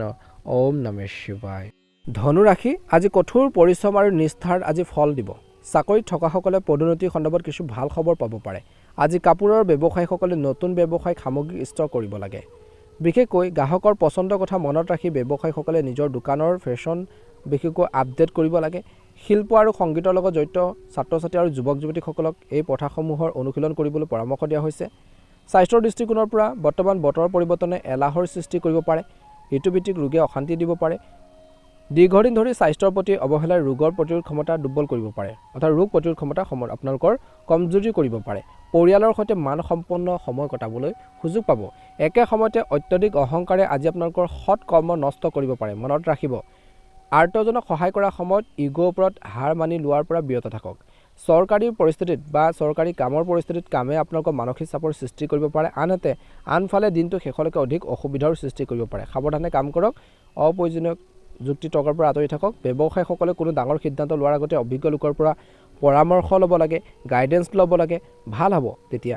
ওম নমঃ শিৱায়। ধনু ৰাশি, আজি কঠোৰ পৰিশ্ৰম আৰু নিষ্ঠাৰ আজি ফল দিব। চাকৰিত থকাসকলে পদোন্নতিৰ সন্দৰ্ভত কিছু ভাল খবৰ পাব পাৰে। আজি কাপোৰৰ ব্যৱসায়ীসকলে নতুন ব্যৱসায়িক সামগ্ৰী ষ্টক কৰিব লাগে। বিশেষকৈ গ্ৰাহকৰ পচন্দৰ কথা মনত ৰাখি ব্যৱসায়ীসকলে নিজৰ দোকানৰ ফেশ্বন বিশেষকৈ আপডেট কৰিব লাগে। শিল্প আৰু সংগীতৰ লগত জড়িত ছাত্ৰ ছাত্ৰী আৰু যুৱক যুৱতীসকলক এই প্ৰথাসমূহৰ অনুশীলন কৰিবলৈ পৰামৰ্শ দিয়া হৈছে। স্বাস্থ্যৰ দৃষ্টিকোণৰ পৰা বৰ্তমান বতৰৰ পৰিৱৰ্তনে এলাহৰ সৃষ্টি কৰিব পাৰে। ঋতুভিত্তিক ৰোগে অশান্তি দিব পাৰে। দীৰ্ঘদিন ধৰি স্বাস্থ্যৰ প্ৰতি অৱহেলাই ৰোগৰ প্ৰতিৰোধ ক্ষমতা দুৰ্বল কৰিব পাৰে, অৰ্থাৎ ৰোগ প্ৰতিৰোধ ক্ষমতা আপোনালোকৰ কমজুৰি কৰিব পাৰে। পৰিয়ালৰ সৈতে মানসম্পন্ন সময় কটাবলৈ সুযোগ পাব। একে সময়তে অত্যধিক অহংকাৰে আজি আপোনালোকৰ সৎ কৰ্ম নষ্ট কৰিব পাৰে। মনত ৰাখিব, আৰ্তজনক সহায় কৰাৰ সময়ত ইগ'ৰ ওপৰত হাৰ মানি লোৱাৰ পৰা বিৰত থাকক। চৰকাৰী পৰিস্থিতিত বা চৰকাৰী কামৰ পৰিস্থিতিত কামে আপোনালোকৰ মানসিক চাপৰ সৃষ্টি কৰিব পাৰে। আনফালে দিনটো শেষলৈকে অধিক অসুবিধাৰ সৃষ্টি কৰিব পাৰে। সাৱধানে কাম কৰক। অপ্ৰয়োজনীয় যুক্তি তৰ্কৰ পৰা আঁতৰি থাকক। ব্যৱসায়ীসকলে কোনো ডাঙৰ সিদ্ধান্ত লোৱাৰ আগতে অভিজ্ঞ লোকৰ পৰা পৰামৰ্শ ল'ব লাগে, গাইডেন্স ল'ব লাগে, ভাল হ'ব। তেতিয়া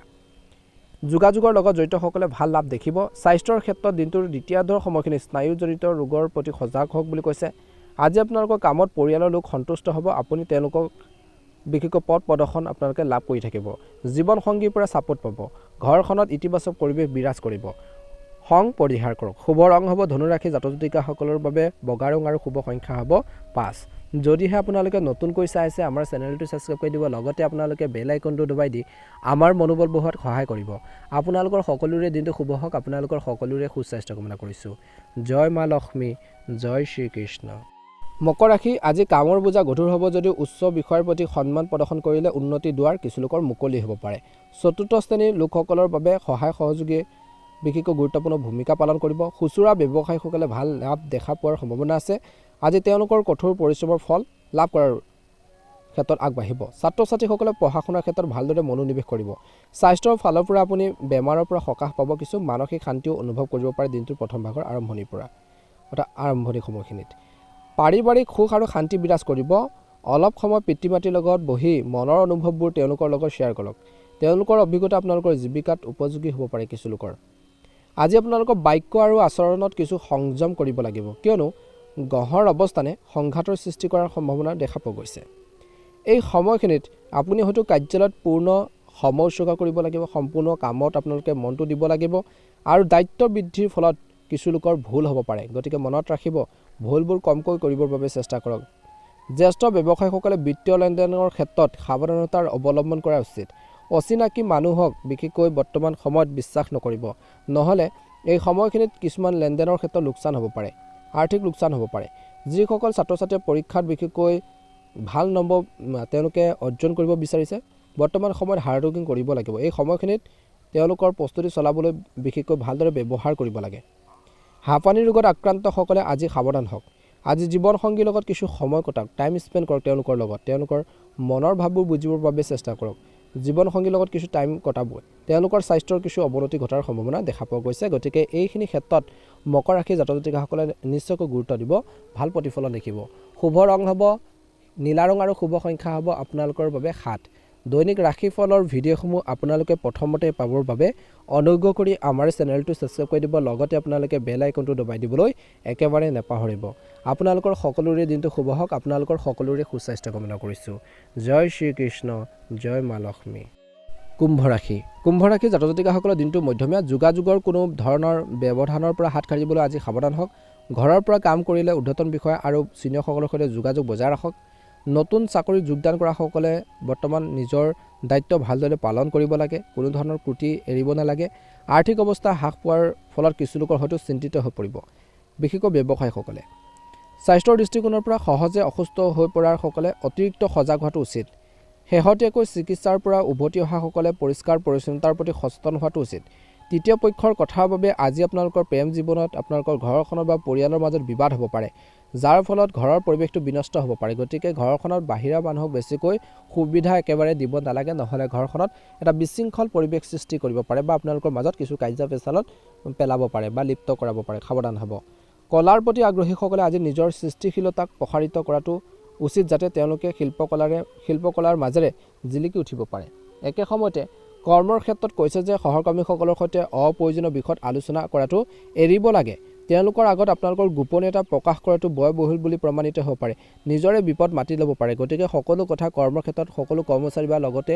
যোগাযোগৰ লগত জড়িতসকলে ভাল লাভ দেখিব। স্বাস্থ্যৰ ক্ষেত্ৰত দিনটোৰ দ্বিতীয়াৰ্ধৰ সময়খিনি স্নায়ুজনিত ৰোগৰ প্ৰতি সজাগ হওক বুলি কৈছে। আজি আপোনালোকৰ কামত পৰিয়ালৰ লোক সন্তুষ্ট হ'ব। আপুনি তেওঁলোকক বিশেষকৈ পথ প্ৰদৰ্শন আপোনালোকে লাভ কৰি থাকিব। জীৱনসংগীৰ পৰা ছাপোৰ্ট পাব। ঘৰখনত ইতিবাচক পৰিৱেশ বিৰাজ কৰিব। খং পৰিহাৰ কৰক। শুভ ৰং হ'ব ধনুৰাশি জাতক জাতিকাসকলৰ বাবে বগা ৰং আৰু শুভ সংখ্যা হ'ব 5। যদিহে আপোনালোকে নতুনকৈ চাই আছে আমাৰ চেনেলটো ছাবস্ক্ৰাইব কৰি দিব, লগতে আপোনালোকে বেল আইকনটো দবাই দি আমাৰ মনোবল বঢ়োৱাত সহায় কৰিব। আপোনালোকৰ সকলোৰে দিনটো শুভ হওক। আপোনালোকৰ সকলোৰে সুস্বাস্থ্য কামনা কৰিছোঁ। জয় মা লক্ষ্মী, জয় শ্ৰীকৃষ্ণ। মকৰ ৰাশি আজি কামৰ বোজা গধুৰ হ'ব যদিও উচ্চ বিষয়ৰ প্ৰতি সন্মান প্ৰদৰ্শন কৰিলে উন্নতি দুৱাৰ কিছু লোকৰ মুকলি হ'ব পাৰে। চতুৰ্থ শ্ৰেণীৰ লোকসকলৰ বাবে সহায় সহযোগী বিশেষকৈ গুৰুত্বপূৰ্ণ ভূমিকা পালন কৰিব। খুচুৰা ব্যৱসায়ীসকলে ভাল লাভ দেখা পোৱাৰ সম্ভাৱনা আছে। আজি তেওঁলোকৰ কঠোৰ পৰিশ্ৰমৰ ফল লাভ কৰাৰ ক্ষেত্ৰত আগবাঢ়িব। ছাত্ৰ ছাত্ৰীসকলে পঢ়া শুনাৰ ক্ষেত্ৰত ভালদৰে মনোনিৱেশ কৰিব। স্বাস্থ্যৰ ফালৰ পৰা আপুনি বেমাৰৰ পৰা সকাহ পাব। কিছু মানসিক শান্তিও অনুভৱ কৰিব পাৰে দিনটোৰ প্ৰথম ভাগৰ আৰম্ভণিৰ পৰা অৰ্থাৎ আৰম্ভণি সময়খিনিত। পাৰিবাৰিক সুখ আৰু শান্তি বিৰাজ কৰিব। অলপ সময় পিতৃ মাতৃৰ লগত বহি মনৰ অনুভৱবোৰ তেওঁলোকৰ লগত শ্বেয়াৰ কৰক। তেওঁলোকৰ অভিজ্ঞতা আপোনালোকৰ জীৱিকাত উপযোগী হ'ব পাৰে কিছু লোকৰ। আজি আপোনালোকৰ বাক্য আৰু আচৰণত কিছু সংযম কৰিব লাগিব, কিয়নো গ্ৰহৰ অৱস্থানে সংঘাতৰ সৃষ্টি কৰাৰ সম্ভাৱনা দেখা পোৱা গৈছে। এই সময়খিনিত আপুনি হয়তো কাৰ্যালয়ত পূৰ্ণ সময় উৎসৰ্গ কৰিব লাগিব। সম্পূৰ্ণ কামত আপোনালোকে মনটো দিব লাগিব আৰু দায়িত্ব বৃদ্ধিৰ ফলত কিছু লোকৰ ভুল হ'ব পাৰে। গতিকে মনত ৰাখিব, ভুলবোৰ কমকৈ কৰিবৰ বাবে চেষ্টা কৰক। জ্যেষ্ঠ ব্যৱসায়ীসকলে বিত্তীয় লেনদেনৰ ক্ষেত্ৰত সাৱধানতাৰ অৱলম্বন কৰা উচিত। অচিনাকি মানুহক বিশেষকৈ বৰ্তমান সময়ত বিশ্বাস নকৰিব, নহ'লে এই সময়খিনিত কিছুমান লেনদেনৰ ক্ষেত্ৰত লোকচান হ'ব পাৰে, আৰ্থিক লোকচান হ'ব পাৰে। যিসকল ছাত্ৰ ছাত্ৰীয়ে পৰীক্ষাত বিশেষকৈ ভাল নম্বৰ তেওঁলোকে অৰ্জন কৰিব বিচাৰিছে, বৰ্তমান সময়ত হাৰ্ড ৱৰ্কিং কৰিব লাগিব। এই সময়খিনিত তেওঁলোকৰ প্ৰস্তুতি চলাবলৈ বিশেষকৈ ভালদৰে ব্যৱহাৰ কৰিব লাগে। হাঁপানী ৰোগত আক্ৰান্তসকলে আজি সাৱধান হওক। আজি জীৱনসংগীৰ লগত কিছু সময় কটাওক, টাইম স্পেণ্ড কৰক তেওঁলোকৰ লগত। তেওঁলোকৰ মনৰ ভাৱবোৰ বুজিবৰ বাবে চেষ্টা কৰক। জীৱনসংগীৰ লগত কিছু টাইম কটাবই। তেওঁলোকৰ স্বাস্থ্যৰ কিছু অৱনতি ঘটাৰ সম্ভাৱনা দেখা পোৱা গৈছে। গতিকে এইখিনি ক্ষেত্ৰত মকৰ ৰাশিৰ জাতক জাতিকাসকলে নিশ্চয়কৈ গুৰুত্ব দিব, ভাল প্ৰতিফলন দেখিব। শুভ ৰং হ'ব নীলা ৰং আৰু শুভ সংখ্যা হ'ব আপোনালোকৰ বাবে 7। দৈনিক ৰাশিফলৰ ভিডিঅ'সমূহ আপোনালোকে প্ৰথমতে পাবৰ বাবে অনুগ্ৰহ কৰি আমাৰ চেনেলটো ছাবস্ক্ৰাইব কৰি দিব। লগতে আপোনালোকে বেল আইকনটো দবাই দিবলৈ একেবাৰে নাপাহৰিব। আপোনালোকৰ সকলোৰে দিনটো শুভ হওক। আপোনালোকৰ সকলোৰে সুস্বাস্থ্য কামনা কৰিছোঁ। জয় শ্ৰীকৃষ্ণ, জয় মা লক্ষ্মী। কুম্ভ ৰাশি। কুম্ভ ৰাশিৰ জাতক জাতিকাসকলৰ দিনটো মধ্যমীয়া। যোগাযোগৰ কোনো ধৰণৰ ব্যৱধানৰ পৰা হাত সাৰিবলৈ আজি সাৱধান হওক। ঘৰৰ পৰা কাম কৰিলে ঊৰ্ধ্বতন বিষয়া আৰু ছিনিয়ৰসকলৰ সৈতে যোগাযোগ বজাই ৰাখক। নতুন চাকৰিত যোগদান কৰাসকলে বৰ্তমান নিজৰ দায়িত্ব ভালদৰে পালন কৰিব লাগে। কোনো ধৰণৰ ত্ৰুটি এৰিব নালাগে। আৰ্থিক অৱস্থা হ্ৰাস পোৱাৰ ফলত কিছু লোকৰ হয়তো চিন্তিত হৈ পৰিব, বিশেষকৈ ব্যৱসায়ীসকলে। স্বাস্থ্যৰ দৃষ্টিকোণৰ পৰা সহজে অসুস্থ হৈ পৰাসকলে অতিৰিক্ত সজাগ হোৱাটো উচিত। শেহতীয়াকৈ চিকিৎসাৰ পৰা উভতি অহাসকলে পৰিষ্কাৰ পৰিচ্ছন্নতাৰ প্ৰতি সচেতন হোৱাটো উচিত। তৃতীয় পক্ষৰ কথাৰ বাবে আজি আপোনালোকৰ প্ৰেম জীৱনত আপোনালোকৰ ঘৰখনত বা পৰিয়ালৰ মাজত বিবাদ হ'ব পাৰে, যাৰ ফলত ঘৰৰ পৰিৱেশটো বিনষ্ট হ'ব পাৰে। গতিকে ঘৰখনত বাহিৰা মানুহক বেছিকৈ সুবিধা একেবাৰে দিব নালাগে, নহ'লে ঘৰখনত এটা বিশৃংখল পৰিৱেশ সৃষ্টি কৰিব পাৰে বা আপোনালোকৰ মাজত কিছু কাজিয়া পেচালত পেলাব পাৰে বা লিপ্ত কৰাব পাৰে। সাৱধান হ'ব। কলাৰ প্ৰতি আগ্ৰহীসকলে আজি নিজৰ সৃষ্টিশীলতাক প্ৰসাৰিত কৰাটো উচিত, যাতে তেওঁলোকে শিল্পকলাৰ মাজেৰে জিলিকি উঠিব পাৰে। একে সময়তে কৰ্মৰ ক্ষেত্ৰত কৈছে যে সহকৰ্মীসকলৰ সৈতে অপ্ৰয়োজনীয় বিষয়ত আলোচনা কৰাটো এৰিব লাগে। তেওঁলোকৰ আগত আপোনালোকৰ গোপনীয়তা প্ৰকাশ কৰাটো ব্যয়বহুল বুলি প্ৰমাণিত হ'ব পাৰে। নিজৰে বিপদ মাতি ল'ব পাৰে। গতিকে সকলো কথা কৰ্মৰ ক্ষেত্ৰত সকলো কৰ্মচাৰী বা লগতে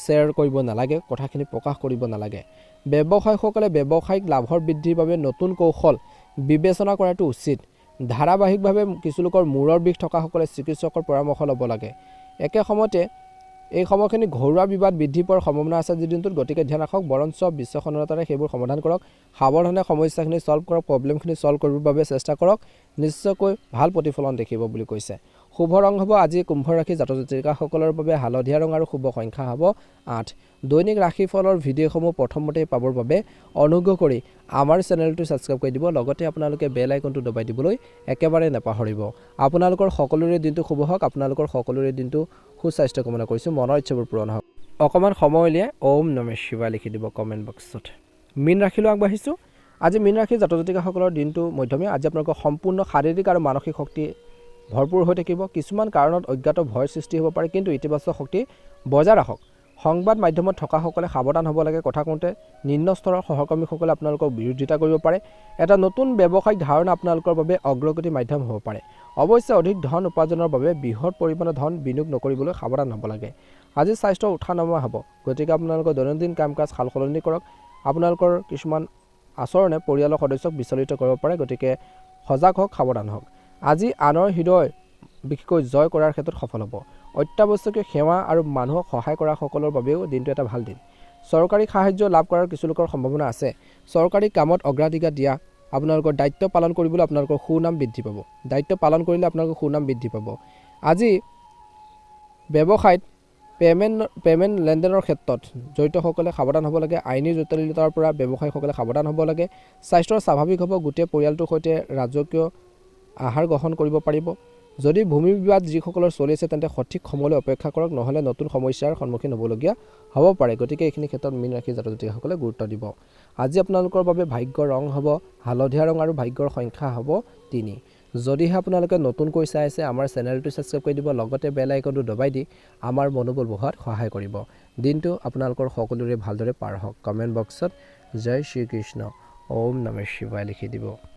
শ্বেয়াৰ কৰিব নালাগে, কথাখিনি প্ৰকাশ কৰিব নালাগে। ব্যৱসায়ীসকলে ব্যৱসায়িক লাভৰ বৃদ্ধিৰ বাবে নতুন কৌশল বিবেচনা কৰাটো উচিত। ধাৰাবাহিকভাৱে কিছু লোকৰ মূৰৰ বিষ থকাসকলে চিকিৎসকৰ পৰামৰ্শ ল'ব লাগে। একে সময়তে এই সময়খিনি ঘৰুৱা বিবাদ বৃদ্ধি পোৱাৰ সম্ভাৱনা আছে আজিৰ দিনটোত। গতিকে ধ্যান ৰাখক, বৰঞ্চ বিশ্বসনীয়তাৰে সেইবোৰ সমাধান কৰক। সাৱধানে সমস্যাখিনি ছল্ভ কৰক, প্ৰব্লেমখিনি ছল্ভ কৰিবৰ বাবে চেষ্টা কৰক। নিশ্চয়কৈ ভাল প্ৰতিফলন দেখিব বুলি কৈছে। শুভ ৰং হ'ব আজি কুম্ভ ৰাশিৰ জাতক জাতিকাসকলৰ বাবে হালধীয়া ৰং আৰু শুভ সংখ্যা হ'ব 8। দৈনিক ৰাশিফলৰ ভিডিঅ'সমূহ প্ৰথমতে পাবৰ বাবে অনুগ্ৰহ কৰি আমাৰ চেনেলটো ছাবস্ক্ৰাইব কৰি দিব। লগতে আপোনালোকে বেল আইকনটো দবাই দিবলৈ একেবাৰে নাপাহৰিব। আপোনালোকৰ সকলোৰে দিনটো শুভ হওক। আপোনালোকৰ সকলোৰে দিনটো সুস্বাস্থ্য কামনা কৰিছোঁ। মনৰ ইচ্ছাবোৰ পূৰণ হওক। অকণমান সময় উলিয়াই ওম নমঃ শিৱায় লিখি দিব কমেণ্ট বক্সত। মীন ৰাশিলৈ আগবাঢ়িছোঁ। আজি মীন ৰাশিৰ জাতক জাতিকাসকলৰ দিনটো মধ্যমীয়া। আজি আপোনালোকৰ সম্পূৰ্ণ শাৰীৰিক আৰু মানসিক শক্তি ভৰপূৰ হৈ থাকিব। কিছুমান কাৰণত অজ্ঞাত ভয়ৰ সৃষ্টি হ'ব পাৰে, কিন্তু ইতিবাচক শক্তি বজাই ৰাখক। সংবাদ মাধ্যমত থকাসকলে সাৱধান হ'ব লাগে। কথা কওঁতে নিম্ন স্তৰৰ সহকৰ্মীসকলে আপোনালোকক বিৰোধিতা কৰিব পাৰে। এটা নতুন ব্যৱসায়িক ধাৰণা আপোনালোকৰ বাবে অগ্ৰগতি মাধ্যম হ'ব পাৰে। অৱশ্যে অধিক ধন উপাৰ্জনৰ বাবে বৃহৎ পৰিমাণৰ ধন বিনিয়োগ নকৰিবলৈ সাৱধান হ'ব লাগে। আজি স্বাস্থ্য উঠা নমা হ'ব। গতিকে আপোনালোকৰ দৈনন্দিন কাম কাজ সাল সলনি কৰক। আপোনালোকৰ কিছুমান আচৰণে পৰিয়ালৰ সদস্যক বিচলিত কৰিব পাৰে। গতিকে সজাগ হওক, সাৱধান হওক। আজি আনৰ হৃদয় বিশেষকৈ জয় কৰাৰ ক্ষেত্ৰত সফল হ'ব। অত্যাৱশ্যকীয় সেৱা আৰু মানুহক সহায় কৰা সকলৰ বাবেও দিনটো এটা ভাল দিন। চৰকাৰী সাহায্য লাভ কৰাৰ কিছু লোকৰ সম্ভাৱনা আছে। চৰকাৰী কামত অগ্ৰাধিকাৰ দিয়া আপোনালোকৰ দায়িত্ব পালন কৰিবলৈ আপোনালোকৰ সুনাম বৃদ্ধি পাব। দায়িত্ব পালন কৰিলে আপোনালোকৰ সুনাম বৃদ্ধি পাব। আজি ব্যৱসায়ত পেমেণ্ট লেনদেনৰ ক্ষেত্ৰত জড়িতসকলে সাৱধান হ'ব লাগে। আইনী জটিলতাৰ পৰা ব্যৱসায়ীসকলে সাৱধান হ'ব লাগে। স্বাস্থ্য স্বাভাৱিক হ'ব। গোটেই পৰিয়ালটোৰ সৈতে ৰাজকীয় আহাৰ গ্ৰহণ কৰিব পাৰিব। যদি ভূমি বিবাদ যিসকলৰ চলি আছে তেন্তে সঠিক সময়লৈ অপেক্ষা কৰক, নহ'লে নতুন সমস্যাৰ সন্মুখীন হ'বলগীয়া হ'ব পাৰে। গতিকে এইখিনি ক্ষেত্ৰত মীন ৰাশি জাতক জাতিকাসকলে গুৰুত্ব দিব। আজি আপোনালোকৰ বাবে ভাগ্যৰ ৰং হ'ব হালধীয়া ৰং আৰু ভাগ্যৰ সংখ্যা হ'ব 3। যদিহে আপোনালোকে নতুনকৈ চাই আছে আমাৰ চেনেলটো ছাবস্ক্ৰাইব কৰি দিব, লগতে বেল আইকনটো দবাই দি আমাৰ মনোবল বঢ়োৱাত সহায় কৰিব। দিনটো আপোনালোকৰ সকলোৰে ভালদৰে পাৰ হওক। কমেণ্ট বক্সত জয় শ্ৰীকৃষ্ণ, ওম নমঃ শিৱায় লিখি দিব।